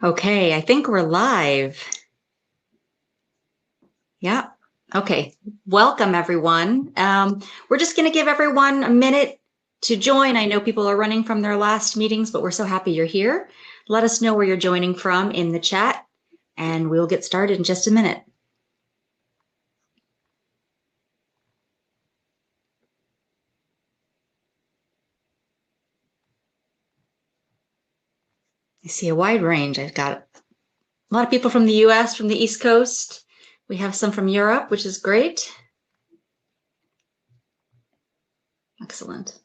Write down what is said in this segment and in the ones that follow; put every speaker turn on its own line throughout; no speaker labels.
Okay, I think we're live. Yeah. Okay. Welcome, everyone. We're just going to give everyone a minute to join. I know people are running from their last meetings, but we're so happy you're here. Let us know where you're joining from in the chat, and we'll get started in just a minute. I see a wide range. I've got a lot of people from the US, from the East Coast. We have some from Europe, which is great. Excellent.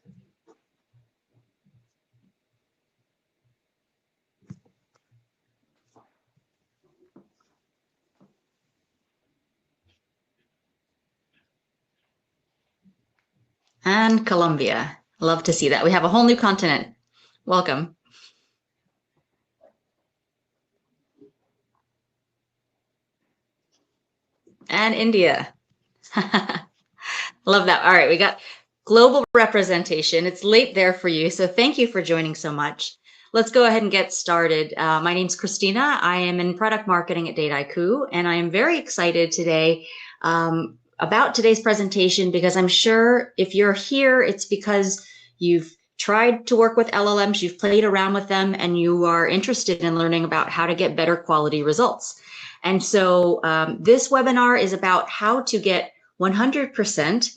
And Colombia. Love to see that. We have a whole new continent. Welcome. And India. Love that. All right, we got global representation. It's late there for you, so thank you for joining so much. Let's go ahead and get started. My name's Christina. I am in product marketing at Dataiku, and I am very excited today about today's presentation because I'm sure if you're here, it's because you've tried to work with LLMs, you've played around with them, and you are interested in learning about how to get better quality results. And so this webinar is about how to get 100%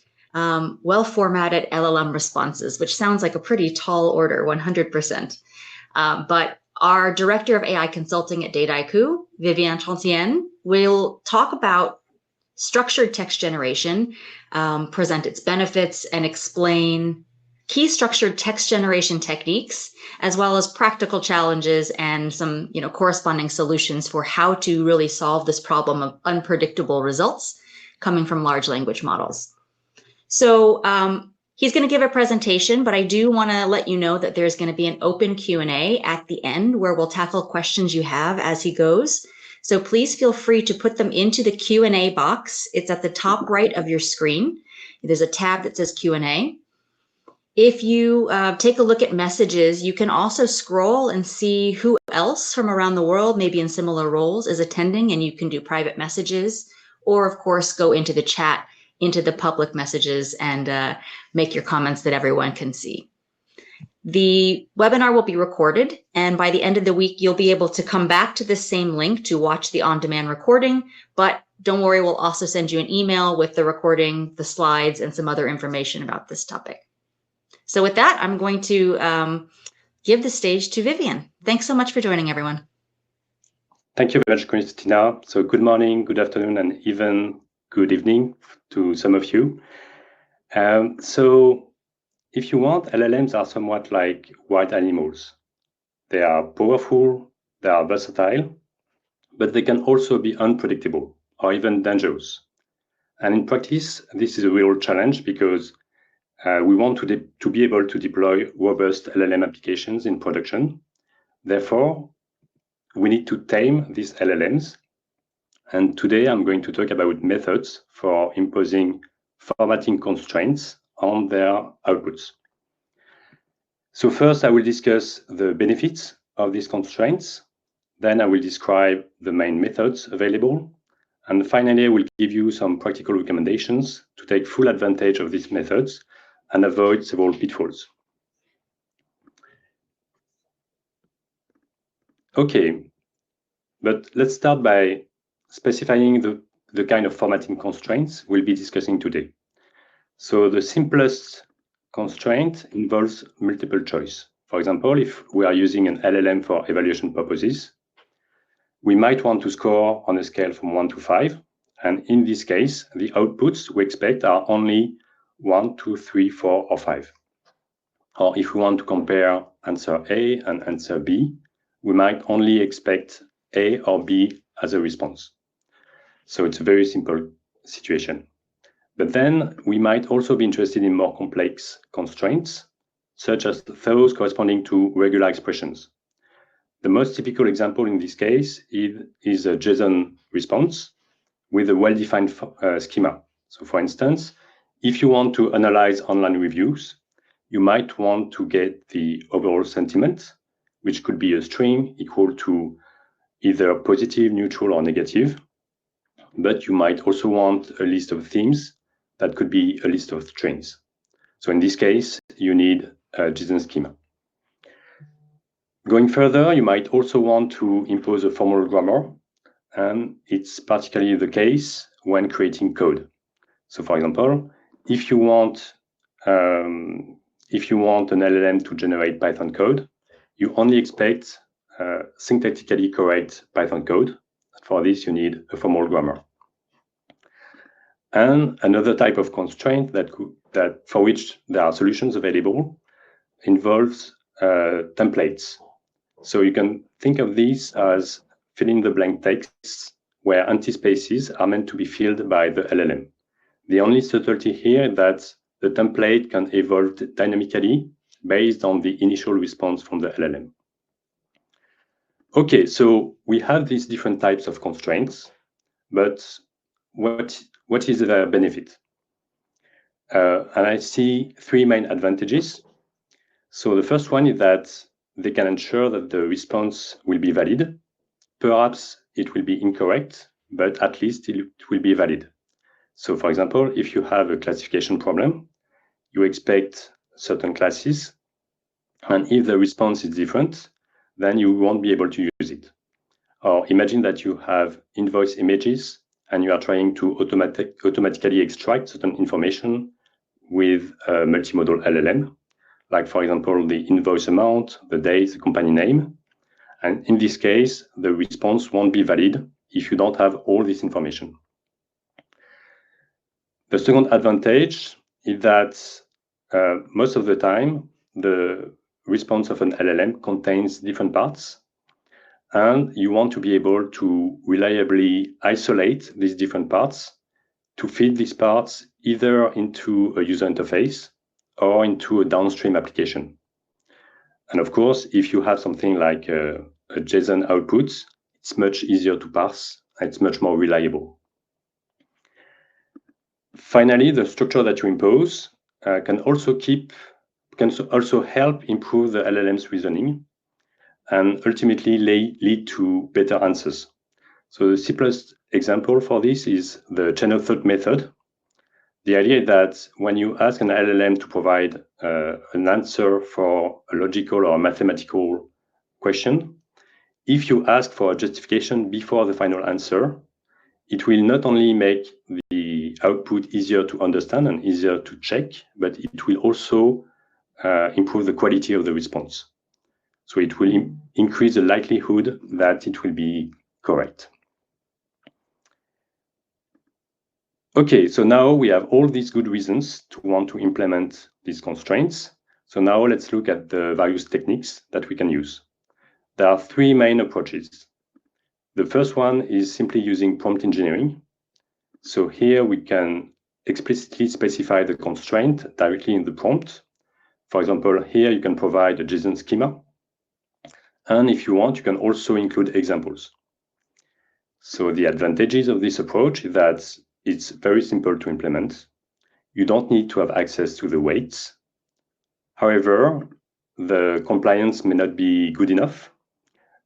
well-formatted LLM responses, which sounds like a pretty tall order, 100%. But our director of AI consulting at Dataiku, Vivian Chantien, will talk about structured text generation, present its benefits, and explain key structured text generation techniques, as well as practical challenges and some corresponding solutions for how to really solve this problem of unpredictable results coming from large language models. So he's going to give a presentation, but I do want to let you know that there's going to be an open Q&A at the end where we'll tackle questions you have as he goes. So please feel free to put them into the Q&A box. It's at the top right of your screen. There's a tab that says Q&A. If you take a look at messages, you can also scroll and see who else from around the world, maybe in similar roles, is attending, and you can do private messages, or of course, go into the chat, into the public messages, and make your comments that everyone can see. The webinar will be recorded, and by the end of the week, you'll be able to come back to this same link to watch the on-demand recording, but don't worry, we'll also send you an email with the recording, the slides, and some other information about this topic. So with that, I'm going to give the stage to Vivian. Thanks so much for joining, everyone.
Thank you very much, Christina. So good morning, good afternoon, and even good evening to some of you. So if you want, LLMs are somewhat like wild animals. They are powerful, they are versatile, but they can also be unpredictable or even dangerous. And in practice, this is a real challenge because we want to be able to deploy robust LLM applications in production. Therefore, we need to tame these LLMs. And today I'm going to talk about methods for imposing formatting constraints on their outputs. So first, I will discuss the benefits of these constraints. Then I will describe the main methods available. And finally, I will give you some practical recommendations to take full advantage of these methods and avoid several pitfalls. Okay, but let's start by specifying the kind of formatting constraints we'll be discussing today. So the simplest constraint involves multiple choice. For example, if we are using an LLM for evaluation purposes, we might want to score on a scale from 1 to 5. And in this case, the outputs we expect are only 1, 2, 3, 4, or 5. Or if we want to compare answer A and answer B, we might only expect A or B as a response. So it's a very simple situation. But then we might also be interested in more complex constraints, such as those corresponding to regular expressions. The most typical example in this case is a JSON response with a well-defined schema. So for instance, if you want to analyze online reviews, you might want to get the overall sentiment, which could be a string equal to either positive, neutral, or negative. But you might also want a list of themes that could be a list of strings. So in this case, you need a JSON schema. Going further, you might also want to impose a formal grammar, and it's particularly the case when creating code. So for example, if you want an LLM to generate Python code, you only expect syntactically correct Python code. For this, you need a formal grammar. And another type of constraint that for which there are solutions available involves templates. So you can think of these as fill-in-the-blank texts where empty spaces are meant to be filled by the LLM. The only subtlety here is that the template can evolve dynamically based on the initial response from the LLM. Okay, so we have these different types of constraints, but what is their benefit? And I see three main advantages. So the first one is that they can ensure that the response will be valid. Perhaps it will be incorrect, but at least it will be valid. So for example, if you have a classification problem, you expect certain classes, and if the response is different, then you won't be able to use it. Or imagine that you have invoice images and you are trying to automatically extract certain information with a multimodal LLM, like for example, the invoice amount, the date, the company name. And in this case, the response won't be valid if you don't have all this information. The second advantage is that most of the time, the response of an LLM contains different parts, and you want to be able to reliably isolate these different parts to feed these parts either into a user interface or into a downstream application. And of course, if you have something like a JSON output, it's much easier to parse, and it's much more reliable. Finally, the structure that you impose can also help improve the LLM's reasoning and ultimately lead to better answers. So the simplest example for this is the chain of thought method. The idea is that when you ask an LLM to provide an answer for a logical or mathematical question, if you ask for a justification before the final answer, it will not only make the output easier to understand and easier to check, but it will also improve the quality of the response. So it will increase the likelihood that it will be correct. Okay, so now we have all these good reasons to want to implement these constraints. So now let's look at the various techniques that we can use. There are three main approaches. The first one is simply using prompt engineering. So here we can explicitly specify the constraint directly in the prompt. For example, here you can provide a JSON schema. And if you want, you can also include examples. So the advantages of this approach is that it's very simple to implement. You don't need to have access to the weights. However, the compliance may not be good enough.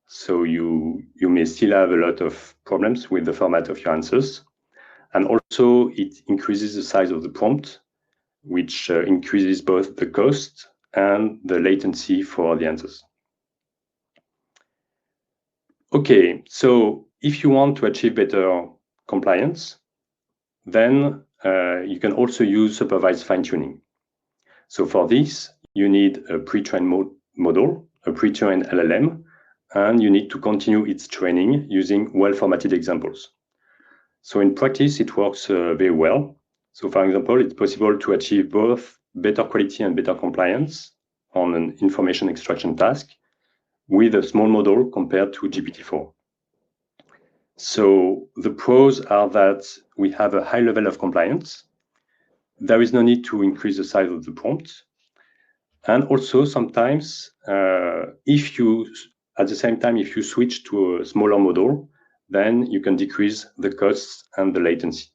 So you may still have a lot of problems with the format of your answers. And also it increases the size of the prompt, which increases both the cost and the latency for the answers. Okay, so if you want to achieve better compliance, then you can also use supervised fine-tuning. So for this, you need a pre-trained model, a pre-trained LLM, and you need to continue its training using well-formatted examples. So in practice, it works very well. So for example, it's possible to achieve both better quality and better compliance on an information extraction task with a small model compared to GPT-4. So the pros are that we have a high level of compliance. There is no need to increase the size of the prompt. And also sometimes, if you switch to a smaller model, then you can decrease the costs and the latency.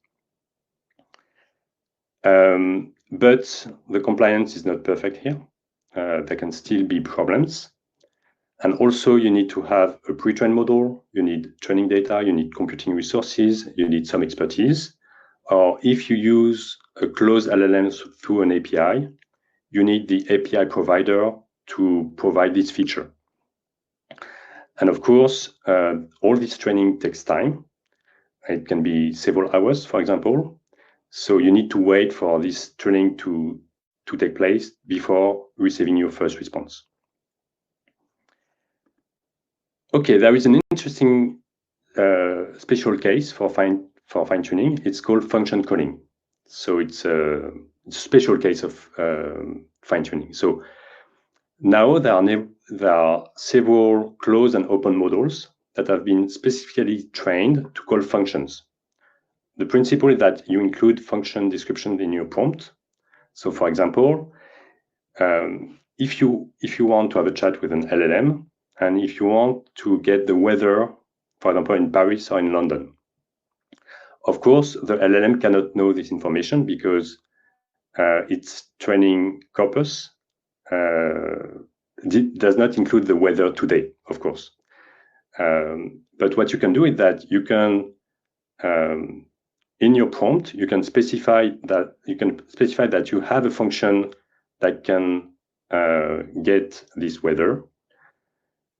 But the compliance is not perfect here. There can still be problems. And also you need to have a pre-trained model, you need training data, you need computing resources, you need some expertise. Or if you use a closed LLM through an API, you need the API provider to provide this feature. And of course, all this training takes time. It can be several hours, for example. So you need to wait for this training to take place before receiving your first response. Okay, there is an interesting special case for fine-tuning. It's called function calling. So it's a special case of fine-tuning. So now there are several closed and open models that have been specifically trained to call functions. The principle is that you include function description in your prompt. So for example, if you want to have a chat with an LLM, and if you want to get the weather, for example, in Paris or in London, of course, the LLM cannot know this information because its training corpus does not include the weather today, of course. But what you can do is that you can, in your prompt, you can specify that you have a function that can get this weather.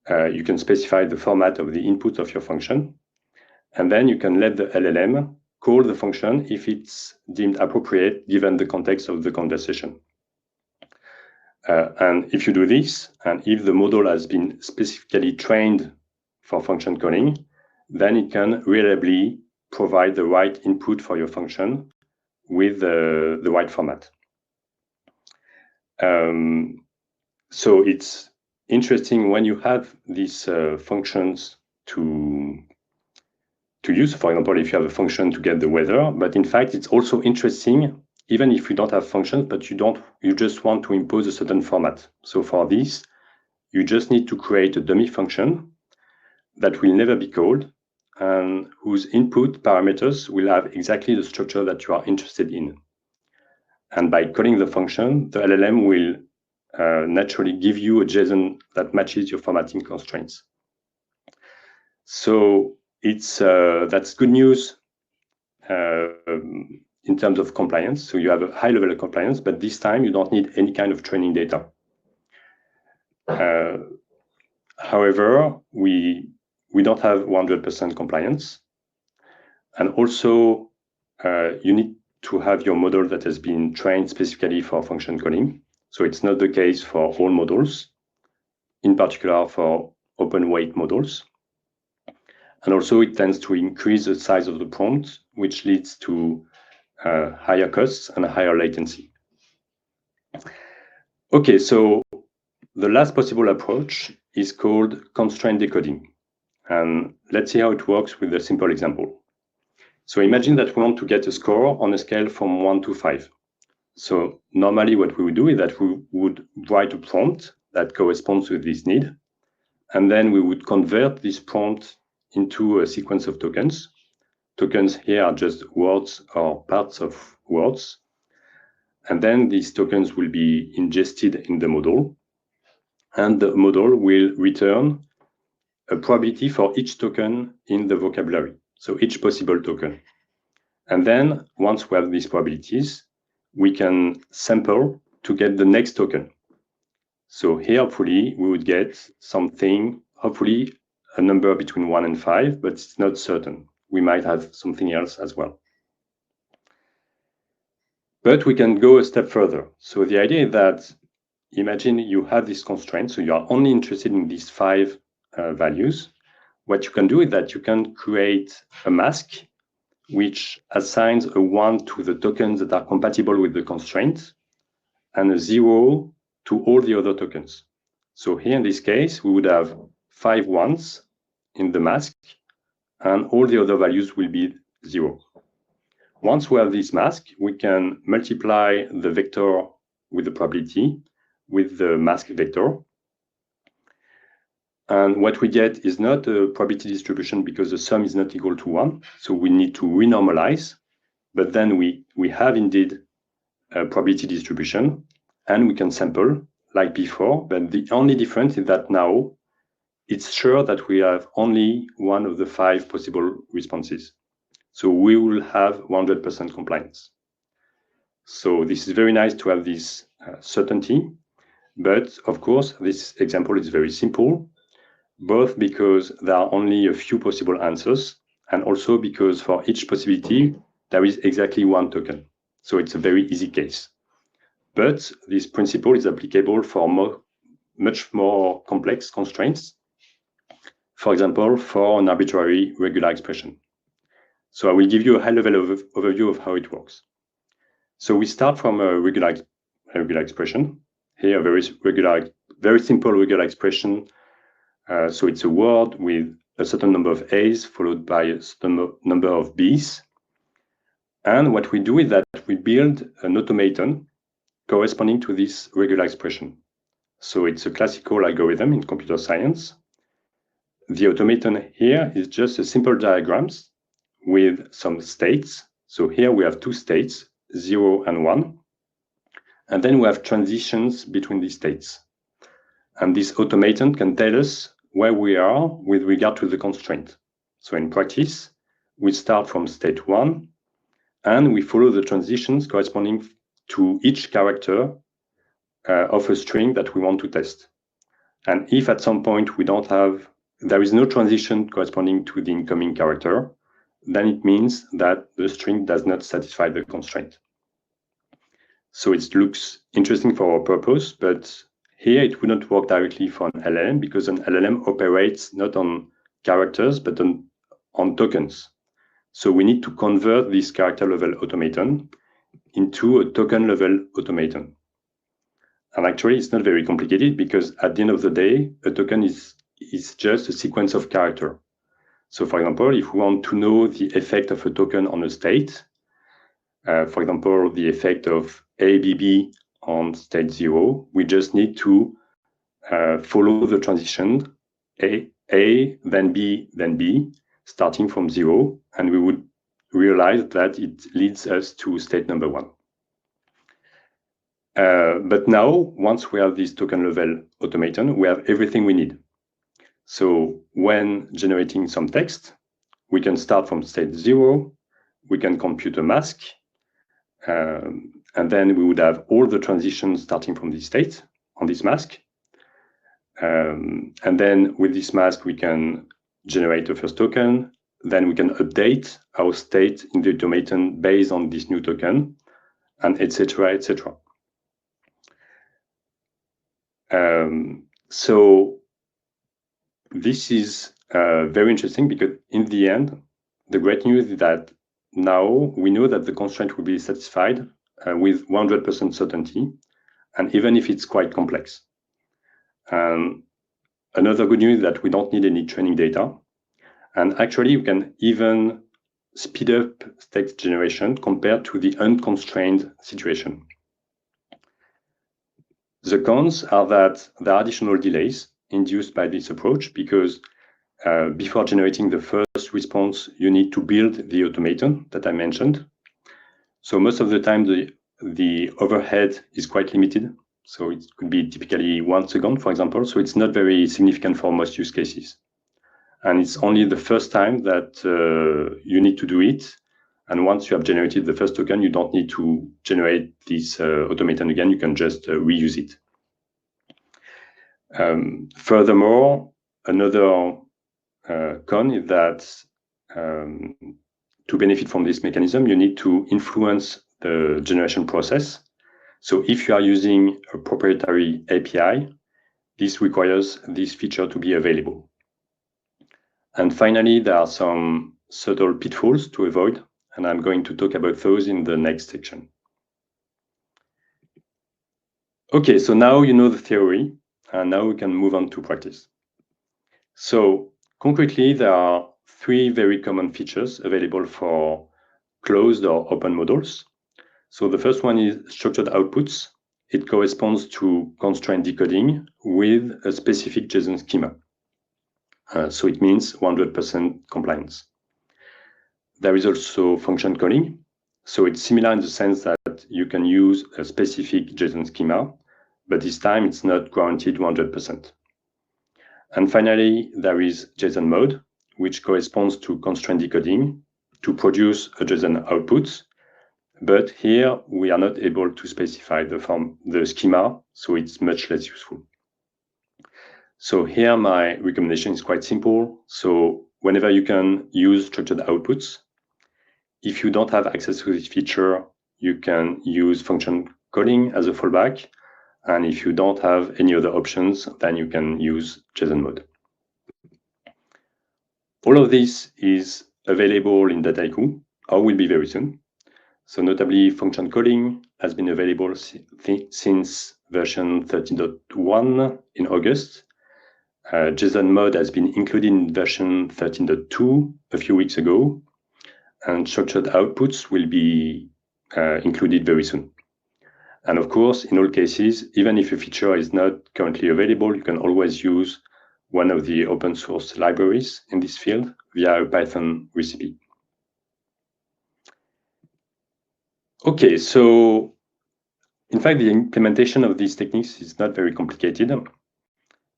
You can specify the format of the input of your function, and then you can let the LLM call the function if it's deemed appropriate given the context of the conversation. And if you do this, and if the model has been specifically trained for function calling, then it can reliably provide the right input for your function with the right format. So it's interesting when you have these functions to use. For example, if you have a function to get the weather, but in fact, it's also interesting even if you don't have functions, but you just want to impose a certain format. So for this, you just need to create a dummy function that will never be called and whose input parameters will have exactly the structure that you are interested in. And by calling the function, the LLM will naturally give you a JSON that matches your formatting constraints. So it's that's good news in terms of compliance. So you have a high level of compliance, but this time you don't need any kind of training data. However, we don't have 100% compliance. And also, you need to have your model that has been trained specifically for function calling. So it's not the case for all models, in particular for open weight models. And also it tends to increase the size of the prompt, which leads to higher costs and higher latency. Okay, so the last possible approach is called constraint decoding. And let's see how it works with a simple example. So imagine that we want to get a score on a scale from 1 to 5. So normally what we would do is that we would write a prompt that corresponds with this need. And then we would convert this prompt into a sequence of tokens. Tokens here are just words or parts of words. And then these tokens will be ingested in the model. And the model will return a probability for each token in the vocabulary. So each possible token. And then once we have these probabilities, we can sample to get the next token. So here, hopefully, we would get something, hopefully a number between 1 and 5, but it's not certain. We might have something else as well. But we can go a step further. So the idea is that imagine you have this constraint, so you are only interested in these 5 values. What you can do is that you can create a mask which assigns a 1 to the tokens that are compatible with the constraint and a 0 to all the other tokens. So here in this case, we would have 5 ones in the mask and all the other values will be 0. Once we have this mask, we can multiply the vector with the probability with the mask vector. And what we get is not a probability distribution because the sum is not equal to 1. So we need to renormalize. But then we have indeed a probability distribution and we can sample like before. But the only difference is that now it's sure that we have only one of the 5 possible responses. So we will have 100% compliance. So this is very nice to have this certainty. But of course, this example is very simple, both because there are only a few possible answers, and also because for each possibility, there is exactly one token. So it's a very easy case. But this principle is applicable for much more complex constraints. For example, for an arbitrary regular expression. So I will give you a high-level overview of how it works. So we start from a regular expression. Here, a very simple regular expression. So it's a word with a certain number of A's followed by a certain number of B's. And what we do is that we build an automaton corresponding to this regular expression. So it's a classical algorithm in computer science. The automaton here is just a simple diagrams with some states. So here we have 2 states, 0 and 1. And then we have transitions between these states. And this automaton can tell us where we are with regard to the constraint. So in practice, we start from state 1, and we follow the transitions corresponding to each character of a string that we want to test. And if at some point there is no transition corresponding to the incoming character, then it means that the string does not satisfy the constraint. So it looks interesting for our purpose, but here it would not work directly for an LLM because an LLM operates not on characters, but on tokens. So we need to convert this character level automaton into a token level automaton. And actually, it's not very complicated because at the end of the day, a token is just a sequence of character. So for example, if we want to know the effect of a token on a state, for example, the effect of ABB on state 0, we just need to follow the transition A, then B, starting from 0, and we would realize that it leads us to state number 1. But now, once we have this token level automaton, we have everything we need. So when generating some text, we can start from state 0, we can compute a mask, and then we would have all the transitions starting from this state on this mask. And then with this mask, we can generate the first token. Then we can update our state in the automaton based on this new token, and etc., etc. So this is very interesting because in the end, the great news is that now we know that the constraint will be satisfied with 100% certainty, and even if it's quite complex. Another good news is that we don't need any training data. And actually, we can even speed up text generation compared to the unconstrained situation. The cons are that there are additional delays induced by this approach because before generating the first response, you need to build the automaton that I mentioned. So most of the time, the overhead is quite limited. So it could be typically 1 second, for example. So it's not very significant for most use cases. And it's only the first time that you need to do it. And once you have generated the first token, you don't need to generate this automaton again. You can just reuse it. Furthermore, another con is that to benefit from this mechanism, you need to influence the generation process. So if you are using a proprietary API, this requires this feature to be available. And finally, there are some subtle pitfalls to avoid, and I'm going to talk about those in the next section. Okay, so now you know the theory, and now we can move on to practice. So concretely, there are 3 very common features available for closed or open models. So the first one is structured outputs. It corresponds to constraint decoding with a specific JSON schema. So it means 100% compliance. There is also function calling. So it's similar in the sense that you can use a specific JSON schema, but this time it's not guaranteed 100%. And finally, there is JSON mode, which corresponds to constraint decoding to produce a JSON output. But here we are not able to specify the schema, so it's much less useful. So here my recommendation is quite simple. So whenever you can use structured outputs, if you don't have access to this feature, you can use function calling as a fallback. And if you don't have any other options, then you can use JSON mode. All of this is available in Dataiku, or will be very soon. So notably, function calling has been available since version 13.1 in August. JSON mode has been included in version 13.2 a few weeks ago, and structured outputs will be included very soon. And of course, in all cases, even if a feature is not currently available, you can always use one of the open source libraries in this field via a Python recipe. Okay, so in fact, the implementation of these techniques is not very complicated,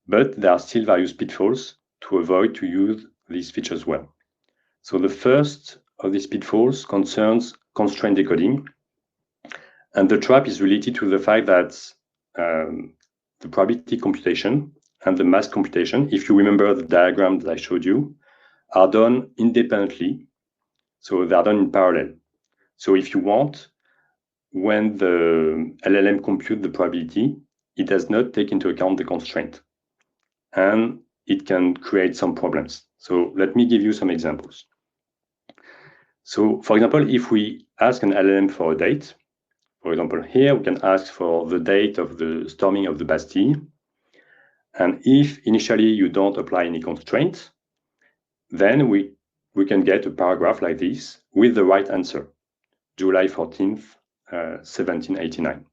but there are still various pitfalls to avoid to use these features well. So the first of these pitfalls concerns constraint decoding. And the trap is related to the fact that the probability computation and the mask computation, if you remember the diagram that I showed you, are done independently. So they are done in parallel. So if you want, when the LLM compute the probability, it does not take into account the constraint. And it can create some problems. So let me give you some examples. So for example, if we ask an LLM for a date, for example, here we can ask for the date of the storming of the Bastille. And if initially you don't apply any constraint, then we can get a paragraph like this with the right answer, July 14th, 1789.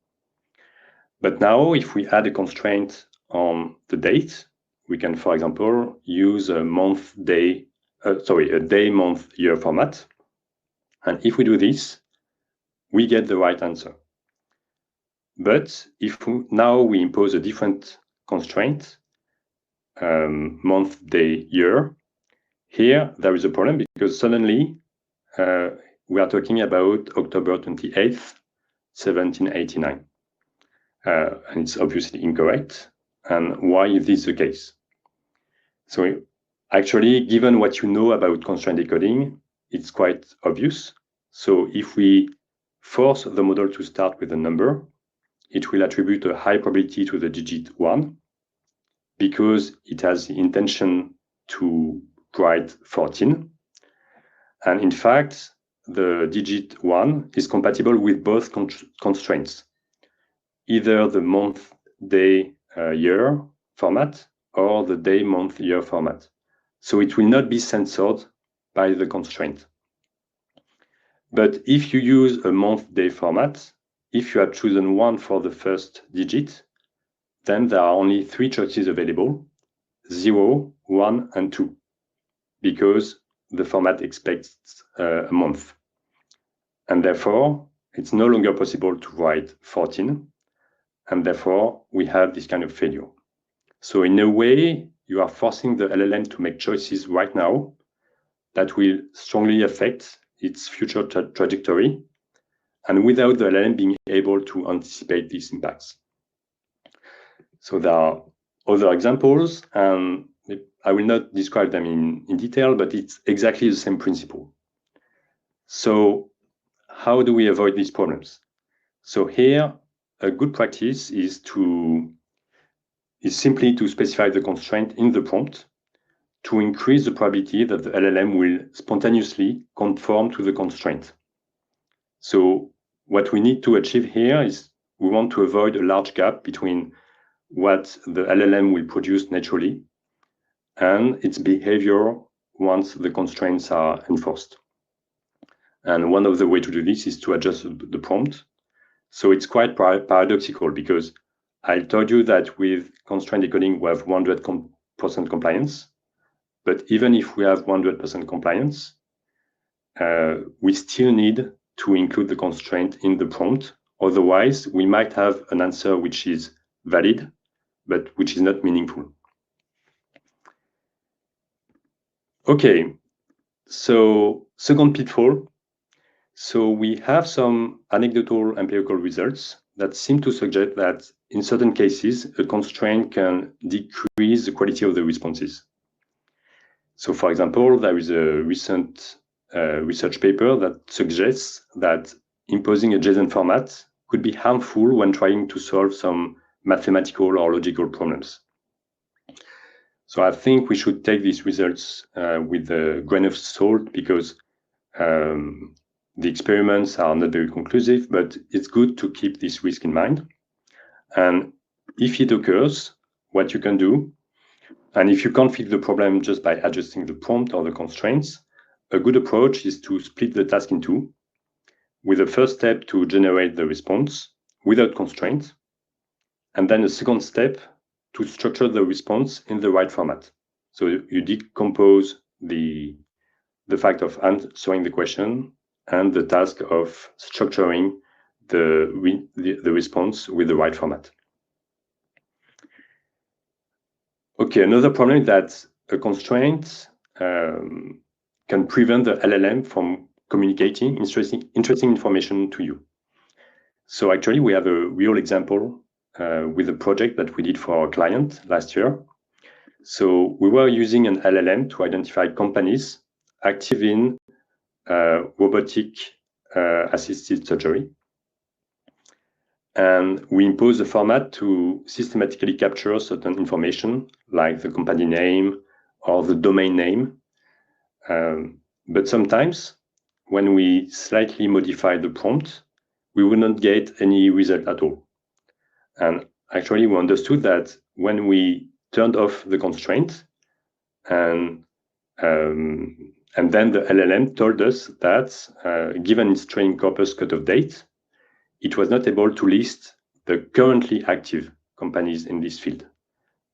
But now if we add a constraint on the date, we can, for example, use a day, month, year format. And if we do this, we get the right answer. But if now we impose a different constraint, month, day, year, here there is a problem because suddenly we are talking about October 28th, 1789. And it's obviously incorrect. And why is this the case? So actually, given what you know about constraint decoding, it's quite obvious. So if we force the model to start with a number, it will attribute a high probability to the digit 1 because it has the intention to write 14. And in fact, the digit 1 is compatible with both constraints, either the month, day, year format or the day, month, year format. So it will not be censored by the constraint. But if you use a month, day format, if you have chosen 1 for the first digit, then there are only 3 choices available, 0, 1, and 2, because the format expects a month. And therefore, it's no longer possible to write 14, and therefore we have this kind of failure. So in a way, you are forcing the LLM to make choices right now that will strongly affect its future trajectory, and without the LLM being able to anticipate these impacts. So there are other examples, and I will not describe them in detail, but it's exactly the same principle. So how do we avoid these problems? So here, a good practice is simply to specify the constraint in the prompt to increase the probability that the LLM will spontaneously conform to the constraint. So what we need to achieve here is we want to avoid a large gap between what the LLM will produce naturally and its behavior once the constraints are enforced. And one of the ways to do this is to adjust the prompt. So it's quite paradoxical because I told you that with constraint decoding, we have 100% compliance. But even if we have 100% compliance, we still need to include the constraint in the prompt. Otherwise, we might have an answer which is valid, but which is not meaningful. Okay, so second pitfall. So we have some anecdotal empirical results that seem to suggest that in certain cases, a constraint can decrease the quality of the responses. So for example, there is a recent research paper that suggests that imposing a JSON format could be harmful when trying to solve some mathematical or logical problems. So I think we should take these results with a grain of salt because the experiments are not very conclusive, but it's good to keep this risk in mind. And if it occurs, what you can do, and if you can't fix the problem just by adjusting the prompt or the constraints, a good approach is to split the task in two, with a first step to generate the response without constraints, and then a second step to structure the response in the right format. So you decompose the fact of answering the question and the task of structuring the response with the right format. Okay, another problem is that a constraint can prevent the LLM from communicating interesting information to you. So actually, we have a real example with a project that we did for our client last year. So we were using an LLM to identify companies active in robotic assisted surgery. And we impose a format to systematically capture certain information, like the company name or the domain name. But sometimes, when we slightly modify the prompt, we will not get any result at all. And actually, we understood that when we turned off the constraint and then the LLM told us that given its training corpus cutoff date, it was not able to list the currently active companies in this field.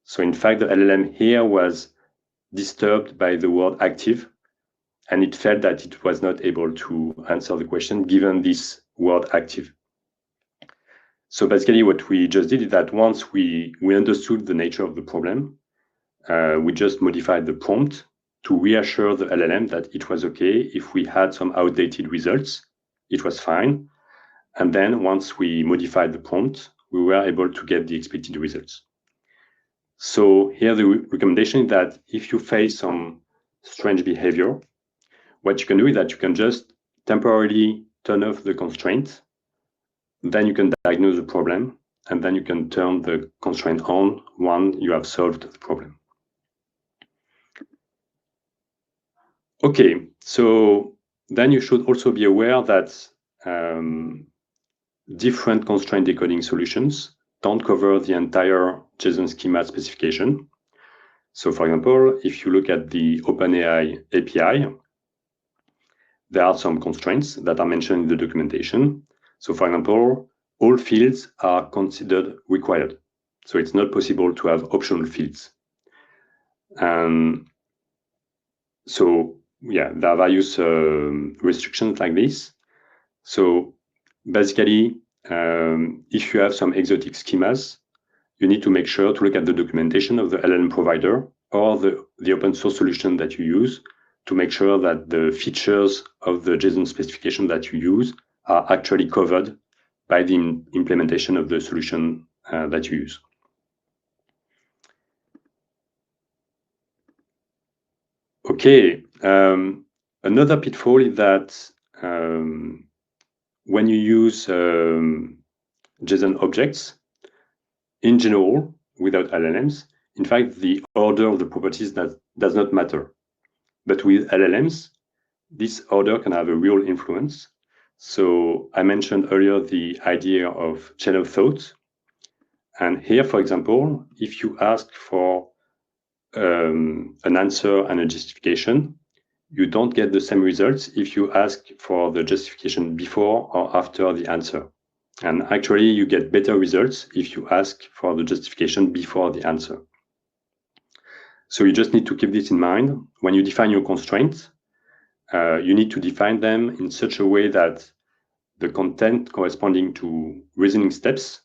So in fact, the LLM here was disturbed by the word active, and it felt that it was not able to answer the question given this word active. So basically what we just did is that once we understood the nature of the problem, we just modified the prompt to reassure the LLM that it was okay if we had some outdated results, it was fine. And then once we modified the prompt, we were able to get the expected results. So here the recommendation is that if you face some strange behavior, what you can do is that you can just temporarily turn off the constraint, then you can diagnose the problem, and then you can turn the constraint on when you have solved the problem. Okay, so then you should also be aware that different constraint decoding solutions don't cover the entire JSON schema specification. So for example, if you look at the OpenAI API, there are some constraints that are mentioned in the documentation. So for example, all fields are considered required. So it's not possible to have optional fields. So yeah, there are various restrictions like this. So basically, if you have some exotic schemas, you need to make sure to look at the documentation of the LLM provider or the open source solution that you use to make sure that the features of the JSON specification that you use are actually covered by the implementation of the solution that you use. Okay, another pitfall is that when you use JSON objects, in general, without LLMs, in fact, the order of the properties does not matter. But with LLMs, this order can have a real influence. So I mentioned earlier the idea of chain of thought. And here, for example, if you ask for an answer and a justification, you don't get the same results if you ask for the justification before or after the answer. And actually, you get better results if you ask for the justification before the answer. So you just need to keep this in mind. When you define your constraints, you need to define them in such a way that the content corresponding to reasoning steps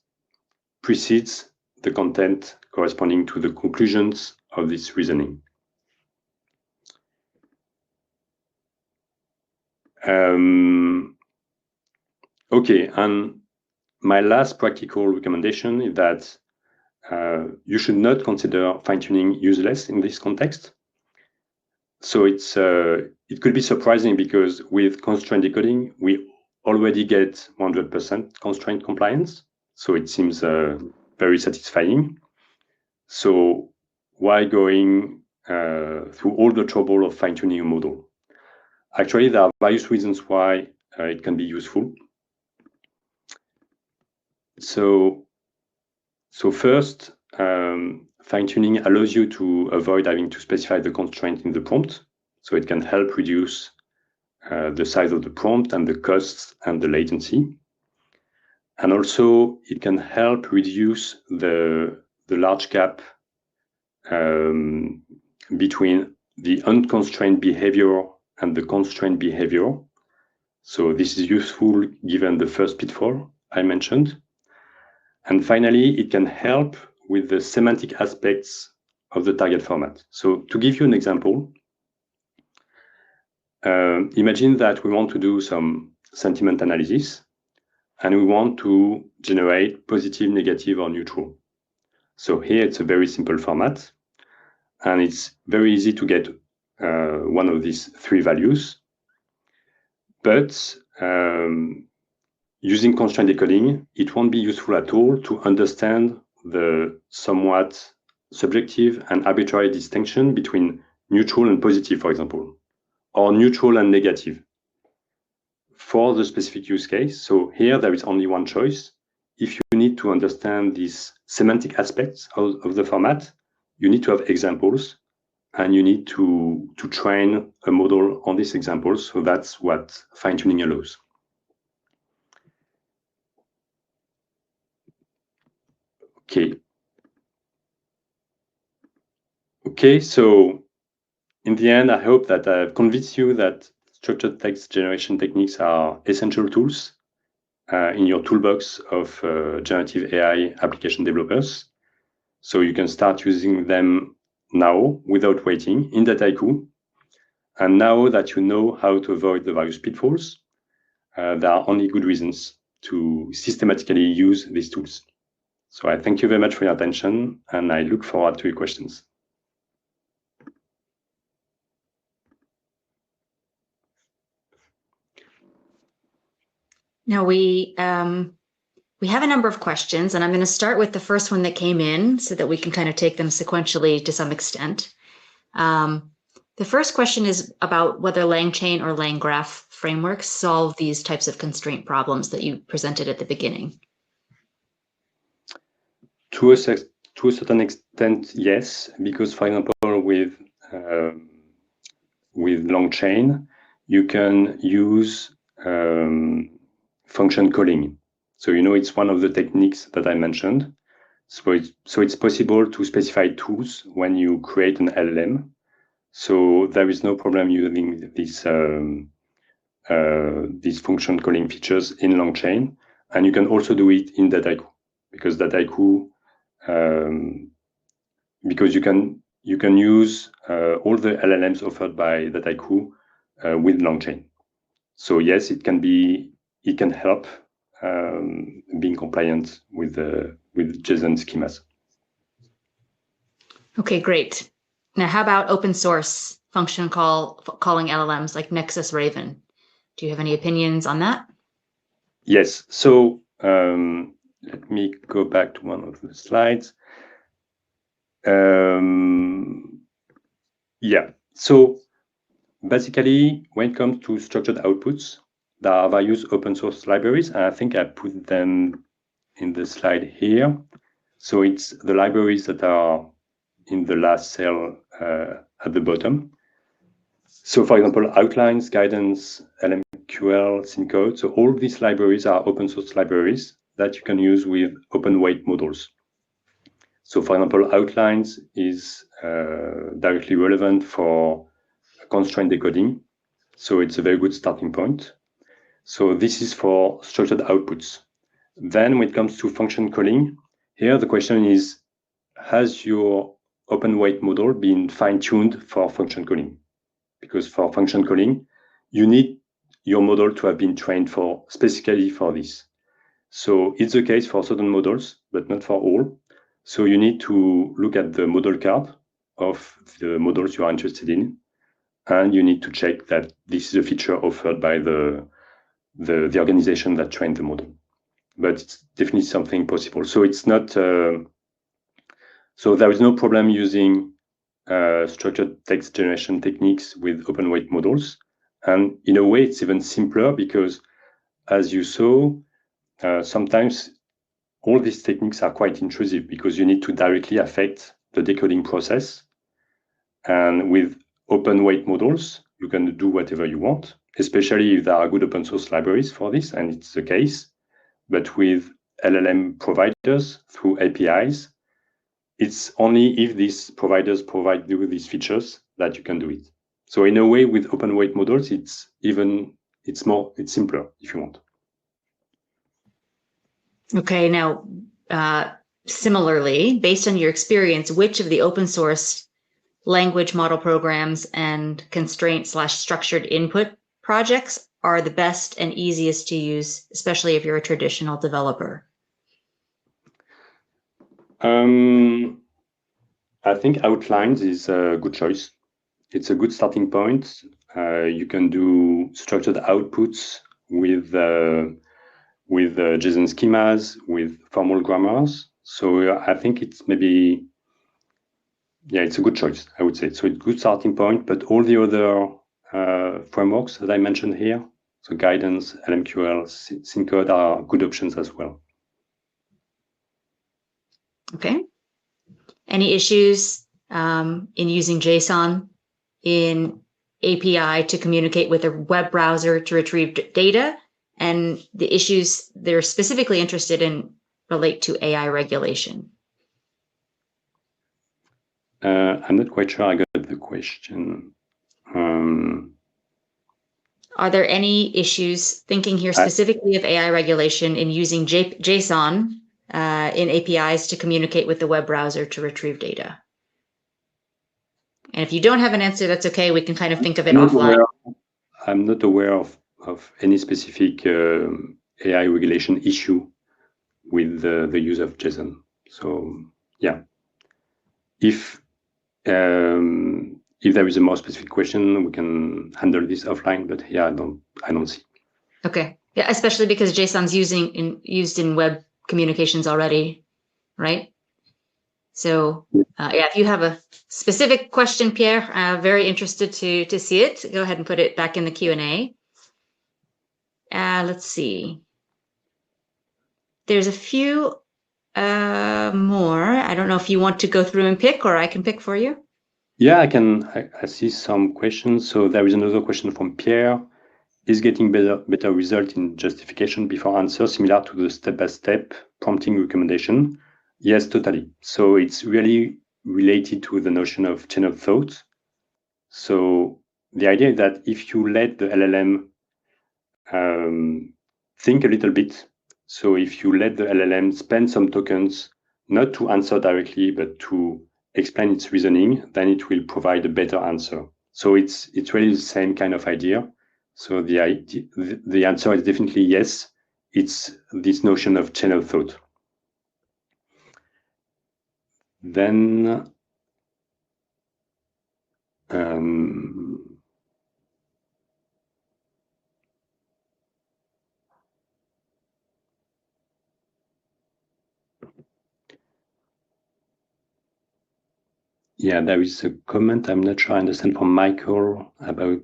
precedes the content corresponding to the conclusions of this reasoning. Okay, and my last practical recommendation is that you should not consider fine-tuning useless in this context. So it could be surprising because with constraint decoding, we already get 100% constraint compliance. So it seems very satisfying. So why going through all the trouble of fine-tuning a model? Actually, there are various reasons why it can be useful. So first, fine-tuning allows you to avoid having to specify the constraint in the prompt. So it can help reduce the size of the prompt and the costs and the latency. And also, it can help reduce the large gap between the unconstrained behavior and the constrained behavior. So this is useful given the first pitfall I mentioned. And finally, it can help with the semantic aspects of the target format. So to give you an example, imagine that we want to do some sentiment analysis and we want to generate positive, negative, or neutral. So here it's a very simple format and it's very easy to get one of these three values. But using constraint decoding, it won't be useful at all to understand the somewhat subjective and arbitrary distinction between neutral and positive, for example, or neutral and negative for the specific use case. So here there is only one choice. If you need to understand these semantic aspects of the format, you need to have examples and you need to train a model on these examples. So that's what fine-tuning allows. Okay, so in the end, I hope that I've convinced you that structured text generation techniques are essential tools in your toolbox of generative AI application developers. So you can start using them now without waiting in Dataiku. And now that you know how to avoid the various pitfalls, there are only good reasons to systematically use these tools. So I thank you very much for your attention, and I look forward to your questions.
Now we have a number of questions, and I'm going to start with the first one that came in so that we can kind of take them sequentially to some extent. The first question is about whether LangChain or LangGraph frameworks solve these types of constraint problems that you presented at the beginning.
To a certain extent, yes, because for example, with LangChain, you can use function calling. So it's one of the techniques that I mentioned. So it's possible to specify tools when you create an LLM. So there is no problem using these function calling features in LangChain, and you can also do it in Dataiku because Dataiku, because you can use all the LLMs offered by Dataiku with LangChain. So yes, it can help being compliant with JSON schemas.
Okay, great. Now, how about open source function calling LLMs like Nexus Raven? Do you have any opinions on that?
Yes. So let me go back to one of the slides. Yeah. So basically, when it comes to structured outputs, there are various open source libraries, and I think I put them in the slide here. So it's the libraries that are in the last cell at the bottom. So for example, outlines, guidance, LMQL, syncode. So all these libraries are open source libraries that you can use with open weight models. So for example, outlines is directly relevant for constraint decoding. So it's a very good starting point. So this is for structured outputs. Then when it comes to function calling, here the question is, has your open weight model been fine-tuned for function calling? Because for function calling, you need your model to have been trained for specifically for this. So it's the case for certain models, but not for all. So you need to look at the model card of the models you are interested in, and you need to check that this is a feature offered by the organization that trained the model. But it's definitely something possible. So it's not. So there is no problem using structured text generation techniques with open weight models. And in a way, it's even simpler because, as you saw, sometimes all these techniques are quite intrusive because you need to directly affect the decoding process. And with open weight models, you can do whatever you want, especially if there are good open source libraries for this, and it's the case. But with LLM providers through APIs, it's only if these providers provide you with these features that you can do it. So in a way, with open weight models, it's simpler if you want.
Okay, now similarly, based on your experience, which of the open source language model programs and constraint/structured input projects are the best and easiest to use, especially if you're a traditional developer?
I think Outlines is a good choice. It's a good starting point. You can do structured outputs with JSON schemas, with formal grammars. So I think it's maybe, it's a good choice, I would say. So it's a good starting point, but all the other frameworks that I mentioned here, so Guidance, LMQL, Syncode are good options as well.
Okay. Any issues in using JSON in API to communicate with a web browser to retrieve data? And the issues they're specifically interested in relate to AI regulation.
I'm not quite sure I got the question.
Are there any issues, thinking here specifically of AI regulation, in using JSON in APIs to communicate with the web browser to retrieve data? And if you don't have an answer, that's okay. We can kind of think of it offline.
I'm not aware of any specific AI regulation issue with the use of JSON. So yeah, if there is a more specific question, we can handle this offline. But yeah, I don't see.
Okay, yeah, especially because JSON's used in web communications already, right? So yeah, if you have a specific question, Pierre, very interested to see it. Go ahead and put it back in the Q&A. Let's see. There's a few more. I don't know if you want to go through and pick, or I can pick for you.
Yeah, I can. I see some questions. So there is another question from Pierre. Is getting better result in justification before answer similar to the step-by-step prompting recommendation? Yes, totally. So it's really related to the notion of chain of thought. So the idea is that if you let the LLM think a little bit, so if you let the LLM spend some tokens, not to answer directly, but to explain its reasoning, then it will provide a better answer. So it's really the same kind of idea. So the answer is definitely yes. It's this notion of chain of thought. Then yeah, there is a comment I'm not sure I understand from Michael about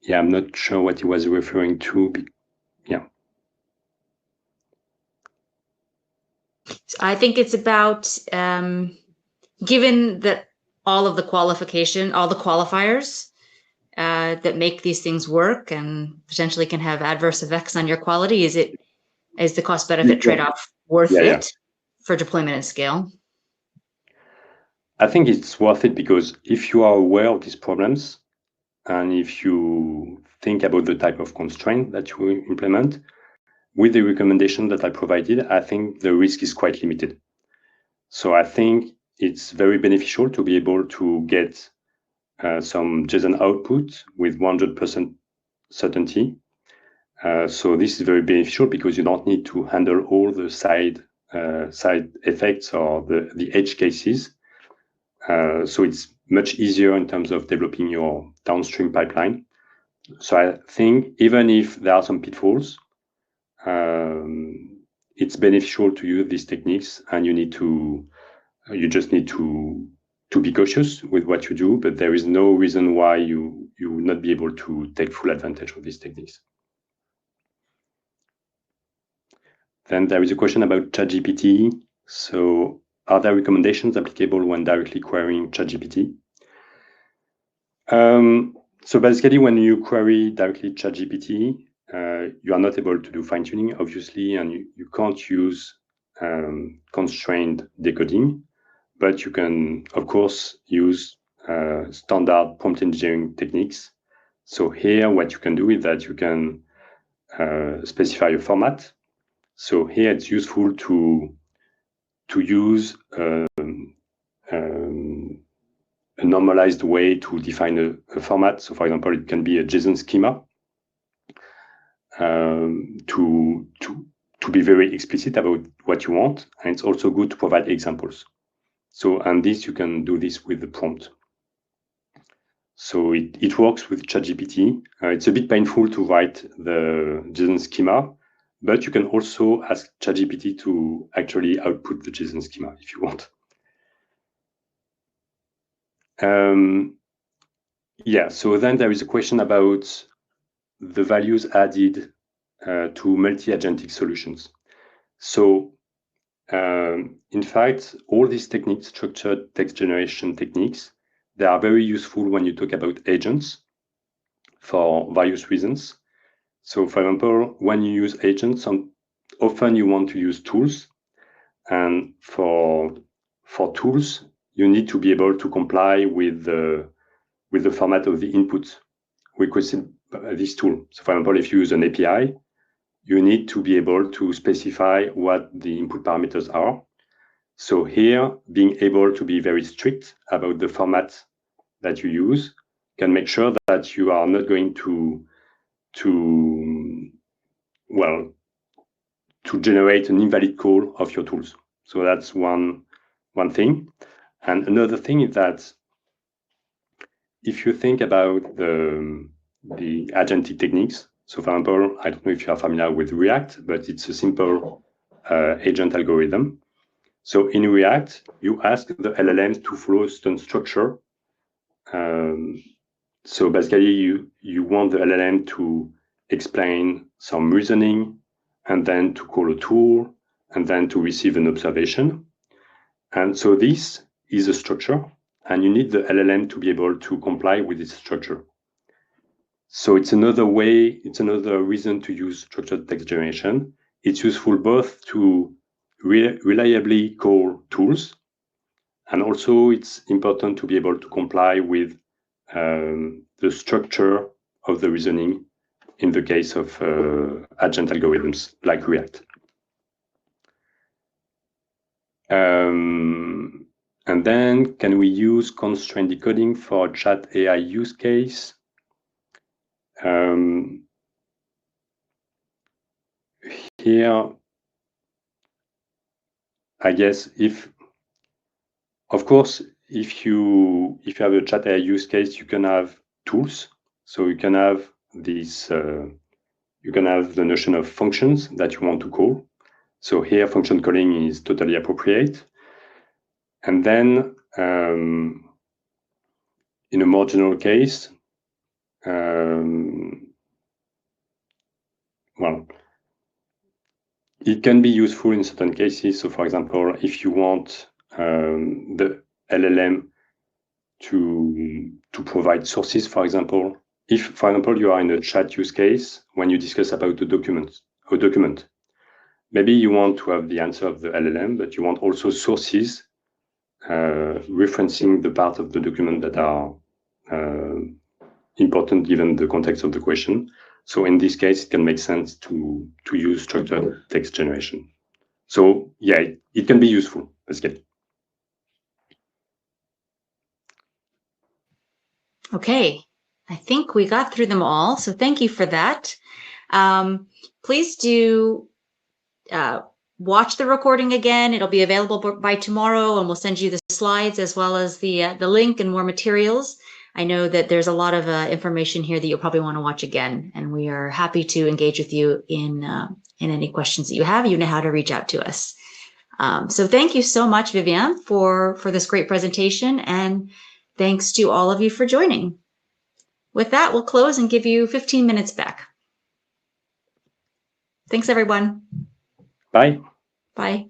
yeah, I'm not sure what he was referring to. Yeah.
I think it's about given that all the qualifiers that make these things work and potentially can have adverse effects on your quality, is the cost benefit trade-off worth it for deployment and scale?
I think it's worth it because if you are aware of these problems and if you think about the type of constraint that you implement, with the recommendation that I provided, I think the risk is quite limited. So I think it's very beneficial to be able to get some JSON output with 100% certainty. So this is very beneficial because you don't need to handle all the side effects or the edge cases. So it's much easier in terms of developing your downstream pipeline. So I think even if there are some pitfalls, it's beneficial to use these techniques, and you just need to be cautious with what you do, but there is no reason why you would not be able to take full advantage of these techniques. Then there is a question about ChatGPT. So are there recommendations applicable when directly querying ChatGPT? So basically, when you query directly ChatGPT, you are not able to do fine-tuning, obviously, and you can't use constrained decoding, but you can, of course, use standard prompt engineering techniques. So here, what you can do is that you can specify a format. So here, it's useful to use a normalized way to define a format. So, for example, it can be a JSON schema to be very explicit about what you want, and it's also good to provide examples. So, and this you can do this with the prompt. So it works with ChatGPT. It's a bit painful to write the JSON schema, but you can also ask ChatGPT to actually output the JSON schema if you want. Yeah, so then there is a question about the values added to multi-agentic solutions. So in fact, all these techniques, structured text generation techniques, they are very useful when you talk about agents for various reasons. So for example, when you use agents, often you want to use tools. And for tools, you need to be able to comply with the format of the input requested by this tool. So for example, if you use an API, you need to be able to specify what the input parameters are. So here, being able to be very strict about the format that you use can make sure that you are not going to generate an invalid call of your tools. So that's one thing. And another thing is that if you think about the agentic techniques, so for example, I don't know if you are familiar with React, but it's a simple agent algorithm. So in React, you ask the LLM to follow a certain structure. So basically, you want the LLM to explain some reasoning, and then to call a tool, and then to receive an observation. And so this is a structure, and you need the LLM to be able to comply with this structure. So it's another way, it's another reason to use structured text generation. It's useful both to reliably call tools, and also it's important to be able to comply with the structure of the reasoning in the case of agent algorithms like React. And then, can we use constraint decoding for chat AI use case? Here, I guess of course, if you have a chat AI use case, you can have tools. So you can have this, you can have the notion of functions that you want to call. So here, function calling is totally appropriate. And then, in a more general case, well, it can be useful in certain cases. So for example, if you want the LLM to provide sources, for example, if, for example, you are in a chat use case, when you discuss about a document, maybe you want to have the answer of the LLM, but you want also sources referencing the part of the document that are important given the context of the question. So in this case, it can make sense to use structured text generation. So yeah, it can be useful, basically.
Okay, I think we got through them all, so thank you for that. Please do watch the recording again. It'll be available by tomorrow, and we'll send you the slides as well as the link and more materials. I know that there's a lot of information here that you'll probably want to watch again, and we are happy to engage with you in any questions that you have. You know how to reach out to us. So thank you so much, Viviane, for this great presentation, and thanks to all of you for joining. With that, we'll close and give you 15 minutes back. Thanks, everyone.
Bye.
Bye.